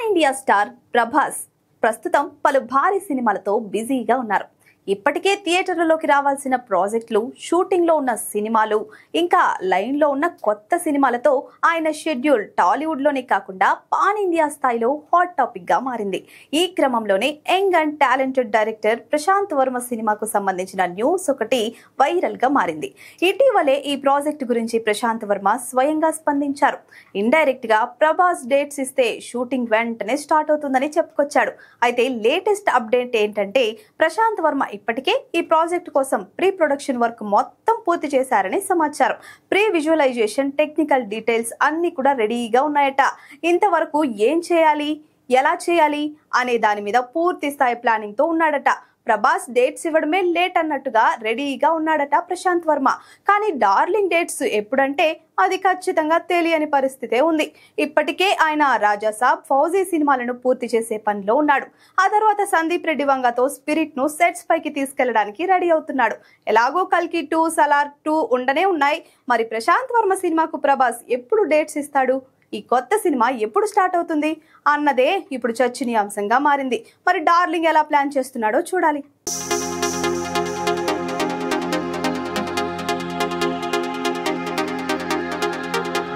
India star Prabhas ప్రస్తుతం పలు భారీ సినిమాలతో బిజీగా ఉన్నారు. ఇప్పటికే థియేటర్లలోకి రావాల్సిన ప్రాజెక్టులు, షూటింగ్ లో ఉన్న సినిమాలు, ఇంకా లైన్ లో ఉన్న కొత్త సినిమాలతో ఆయన షెడ్యూల్ టాలీవుడ్ లోనే కాకుండా పాన్ ఇండియా స్థాయిలో హాట్ టాపిక్ గా మారింది. ఈ క్రమంలోనే young and talented director Prashanth Varma సినిమాకు సంబంధించిన న్యూస్ ఒకటి వైరల్ గా మారింది. ఇటీవలే ఈ ప్రాజెక్టు గురించి ప్రశాంత్ వర్మ స్వయంగా స్పందించారు. ఇండైరెక్ట్ గా ప్రభాస్ డేట్స్ ఇస్తే షూటింగ్ వెంటనే స్టార్ట్ అవుతుందని చెప్పుకొచ్చాడు. అయితే లేటెస్ట్ అప్డేట్ ఏంటంటే ప్రశాంత్ వర్మ ఇప్పటికే ఈ ప్రాజెక్ట్ కోసం ప్రీ ప్రొడక్షన్ వర్క్ మొత్తం పూర్తి చేశారని సమాచారం. ప్రీ విజువలైజేషన్, టెక్నికల్ డీటెయిల్స్ అన్ని కూడా రెడీగా ఉన్నాయట. ఇంతవరకు ఏం చేయాలి, ఎలా చేయాలి అనే దాని మీద పూర్తి స్థాయి ప్లానింగ్ తో ఉన్నాడట. ప్రభాస్ డేట్స్ ఇవ్వడమే లేట్ అన్నట్టుగా రెడీగా ఉన్నాడట ప్రశాంత్ వర్మ. కానీ డార్లింగ్ డేట్స్ ఎప్పుడంటే అది ఖచ్చితంగా తెలియని పరిస్థితే ఉంది. ఇప్పటికే ఆయన రాజాసాబ్, ఫౌజీ సినిమాలను పూర్తి చేసే పనిలో ఉన్నాడు. ఆ తర్వాత సందీప్ రెడ్డి వంగతో స్పిరిట్ ను సెట్స్ పైకి తీసుకెళ్లడానికి రెడీ అవుతున్నాడు. ఎలాగో కల్కి 2, సలార్ 2 ఉండనే ఉన్నాయి. మరి ప్రశాంత్ వర్మ సినిమాకు ప్రభాస్ ఎప్పుడు డేట్స్ ఇస్తాడు, ఈ కొత్త సినిమా ఎప్పుడు స్టార్ట్ అవుతుంది అన్నదే ఇప్పుడు చర్చనీయాంశంగా మారింది. మరి డార్లింగ్ ఎలా ప్లాన్ చేస్తున్నాడో చూడాలి.